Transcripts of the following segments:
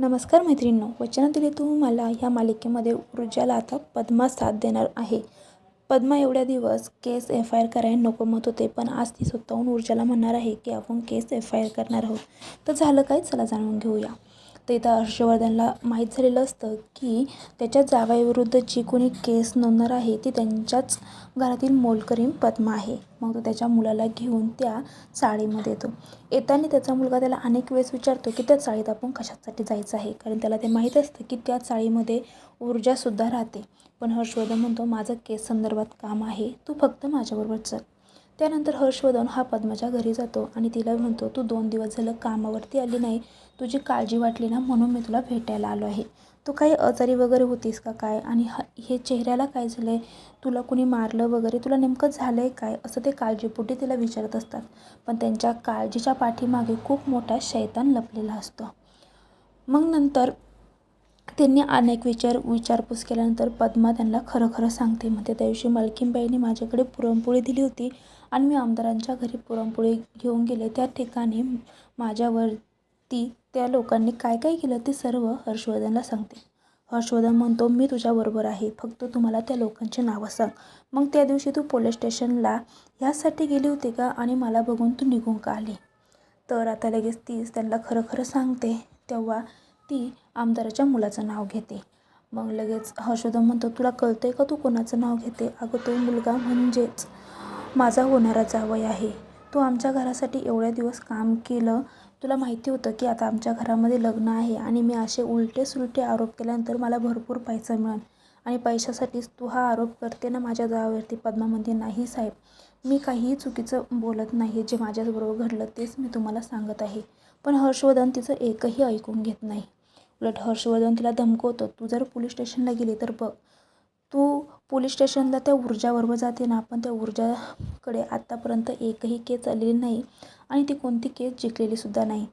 नमस्कार मैत्रिणींनो, वचन दिले तू मला ह्या मालिकेमध्ये ऊर्जाला आता पद्मा साथ देणार आहे. पद्मा एवढ्या दिवस केस FIR करायला नको म्हणत होते, पण आज ती स्वतःहून ऊर्जाला म्हणणार आहे की आपण केस FIR करणार आहोत. तर झालं काय, चला जाणून घेऊया. तर इथं हर्षवर्धनला माहीत झालेलं असतं की त्याच्या जावयाविरुद्ध जी कोणी केस नोंदणार आहे ती त्यांच्याच घरातील मोलकरीण पद्मा आहे. मग तो त्याच्या मुलाला घेऊन त्या चाळीमध्ये येतो. येताना त्याचा मुलगा त्याला अनेक वेळेस विचारतो की त्या चाळीत आपण कशासाठी जायचं आहे, कारण त्याला ते माहीत असतं की त्या चाळीमध्ये ऊर्जासुद्धा राहते. पण हर्षवर्धन म्हणतो, माझं केस संदर्भात काम आहे, तू फक्त माझ्याबरोबर चल. त्यानंतर हर्षवर्धन हा पद्माच्या घरी जातो आणि तिला म्हणतो, तू 2 दिवस झालं कामावरती आली नाही, तुझी काळजी वाटली ना म्हणून मी तुला भेटायला आलो आहे. तू काही आजारी वगैरे होतीस का काय, आणि हे चेहऱ्याला काय झालं आहे, तुला कुणी मारलं वगैरे, तुला नेमकं झालं आहे काय, असं ते काळजीपोटी तिला विचारत असतात. पण त्यांच्या काळजीच्या पाठीमागे खूप मोठा शैतान लपलेला असतो. मग नंतर त्यांनी अनेक विचारपूस केल्यानंतर पद्मा त्यांना खरं खरं सांगते. म्हणते, त्या दिवशी मालकीनबाईंनी माझ्याकडे पुरणपोळी दिली होती आणि मी आमदारांच्या घरी पुरणपोळी घेऊन गेले. त्या ठिकाणी माझ्यावरती त्या लोकांनी काय काय केलं ते सर्व हर्षवर्धनला सांगते. हर्षवर्धन म्हणतो, मी तुझ्याबरोबर आहे, फक्त तुम्हाला त्या लोकांची नावं सांग. मग त्या दिवशी तू पोलीस स्टेशनला ह्यासाठी गेली होती का, आणि मला बघून तू निघून का आली? तर आता लगेच तीच त्यांना खरं खरं सांगते. तेव्हा ती आमदाराच्या मुलाचं नाव घेते. मग लगेच हर्षवर्धन म्हणतो, तुला कळतंय का तू कोणाचं नाव घेते? अगं, तो मुलगा म्हणजेच माझा होणारा जावई आहे. तू आमच्या घरासाठी एवढ्या दिवस काम केलं, तुला माहिती होतं की आता आमच्या घरामध्ये लग्न आहे आणि मी असे उलटे सुलटे आरोप केल्यानंतर मला भरपूर पैसा मिळेल, आणि पैशासाठीच तू हा आरोप करते ना माझ्या जावयावरती? पद्मा म्हणते, नाही साहेब, मी काहीही चुकीचं बोलत नाही, जे माझ्याबरोबर घडलं तेच मी तुम्हाला सांगत आहे. पण हर्षवर्धन तिचं एकही ऐकून घेत नाही. उलट हर्षवर्धन तिला धमकवतो, तू जर पोलीस स्टेशनला गेली तर बघ, तू पोलीस स्टेशनला त्या ऊर्जाबरोबर जाते ना, पण त्या ऊर्जाकडे आत्तापर्यंत एकही केस आलेली नाही आणि ती कोणती केस जिंकलेलीसुद्धा नाही.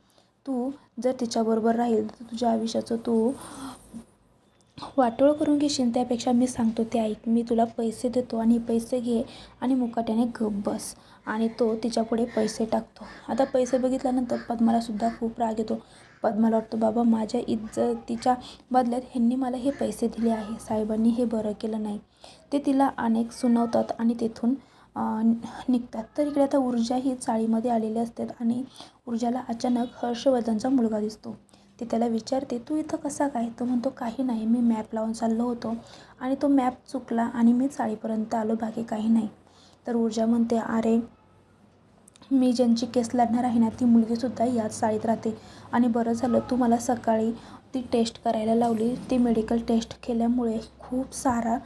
तू जर तिच्याबरोबर राहील तर तुझ्या आयुष्याचं तू वाटोळं करून घेशील. त्यापेक्षा मी सांगतो ते ऐक, मी तुला पैसे देतो आणि पैसे घे आणि मुकाट्याने गप बस. आणि तो तिच्यापुढे पैसे टाकतो. आता पैसे बघितल्यानंतर पद्मालासुद्धा खूप राग येतो. पद्माला वाटतं, बाबा, माझ्या इज्जतीच्या बदल्यात ह्यांनी मला हे पैसे दिले आहे, साहेबांनी हे बरं केलं नाही. ते तिला अनेक सुनावतात आणि तेथून निघतात. तर इकडे आता ऊर्जा ही चाळीमध्ये आलेली असतात आणि ऊर्जाला अचानक हर्षवर्धनचा मुलगा दिसतो. ती त्याला विचारते, तू इथं कसा काय? तो म्हणतो, काही नाही, मी मॅप लावून चाललो होतो आणि तो मॅप चुकला आणि मी चाळीपर्यंत आलो, बाकी काही नाही. तर ऊर्जा म्हणते, अरे, मी ज्यांची केस लढणार आहे ना ती मुलगीसुद्धा याच चाळीत राहते, आणि बरं झालं तू मला सकाळी ती टेस्ट करायला लावली. ती मेडिकल टेस्ट केल्यामुळे खूप सारा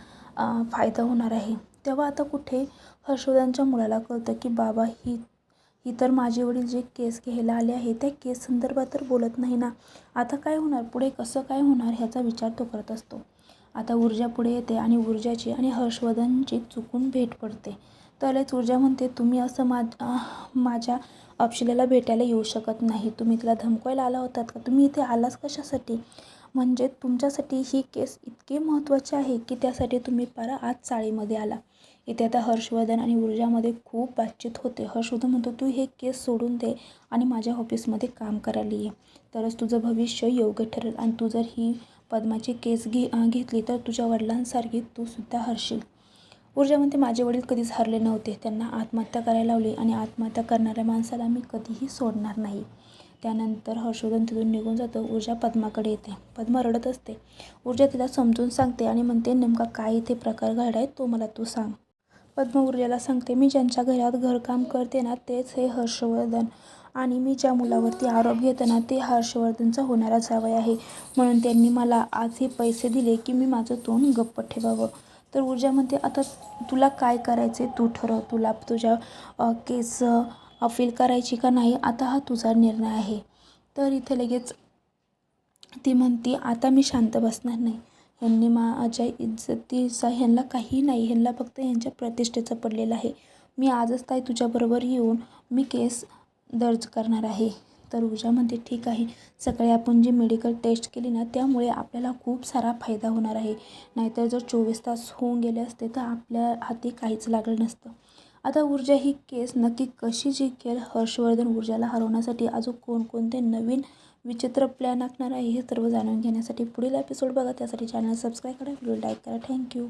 फायदा होणार आहे. तेव्हा आता कुठे हर्षवर्धनच्या मुलाला कळतं की बाबा, ही तर माझे वडील जे केस घ्यायला आले आहे त्या केस संदर्भात तर बोलत नाही ना, आता काय होणार, पुढे कसं काय होणार ह्याचा विचार तो करत असतो. आता ऊर्जा पुढे येते आणि ऊर्जाची आणि हर्षवर्धनची चुकून भेट पडते. त्यालाच ऊर्जा म्हणते, तुम्ही असं माझ्या अक्षलेला भेटायला येऊ शकत नाही. तुम्ही तिला धमकायला आला होतात का? तुम्ही इथे आलाच कशासाठी? म्हणजे तुमच्यासाठी ही केस इतकी महत्त्वाची आहे की त्यासाठी तुम्ही पारा आज चाळीमध्ये आला. इथे आता हर्षवर्धन आणि ऊर्जामध्ये खूप बातचीत होते. हर्षवर्धन म्हणतो, तू हे केस सोडून दे आणि माझ्या ऑफिसमध्ये काम करायला ये, तरच तुझं भविष्य योग्य ठरेल, आणि तू जर ही पद्माची केस घेतली तर तुझ्या वडिलांसारखी तू सुद्धा हरशील. ऊर्जा म्हणते, माझे वडील कधीच हरले नव्हते, त्यांना आत्महत्या करायला लावली आणि आत्महत्या करणाऱ्या माणसाला मी कधीही सोडणार नाही. त्यानंतर हर्षवर्धन तिथून निघून जातं. ऊर्जा पद्माकडे येते. पद्मा रडत असते. ऊर्जा तिला समजून सांगते आणि म्हणते, नेमका काय इथे प्रकार घडाय तो मला तू सांग. पद्मा ऊर्जाला सांगते, मी ज्यांच्या घरात घरकाम करते ना तेच हे हर्षवर्धन, आणि मी ज्या मुलावरती आरोप घेते ना ते हर्षवर्धनचा होणारा जावई आहे, म्हणून त्यांनी मला आज हे पैसे दिले की मी माझं तोंड गप्प ठेवावं. तर ऊर्जा म्हणते, आता तुला काय करायचे तू ठरव, तुला तुझ्या केस अपील करायची का नाही, आता हा तुझा निर्णय आहे. तर इथे लगेच ती म्हणते, आता मी शांत बसणार नाही. ह्यांनी माझ्या इज्जतीचा ह्यांना काही नाही, ह्यांना फक्त ह्यांच्या प्रतिष्ठेचं पडलेलं आहे. मी आजच ताई तुझ्याबरोबर येऊन मी केस दर्ज करणार आहे. तर ऊर्जा म्हणते, ठीक आहे, सकाळी आपण जी मेडिकल टेस्ट केली ना त्यामुळे आपल्याला खूप सारा फायदा होणार आहे, नाहीतर जर 24 तास होऊन गेले असते तर आपल्या हाती काहीच लागलं नसतं. आता ऊर्जा ही केस नक्की कशी जिंकेल? हर्षवर्धन ऊर्जाला हरवण्यासाठी अजून कोणकोणते नवीन विचित्र प्लॅन आखणार आहे हे सर्व जाणून घेण्यासाठी पुढील एपिसोड बघा. त्यासाठी चॅनल सबस्क्राईब करा, व्हिडिओ लाईक करा. थँक्यू.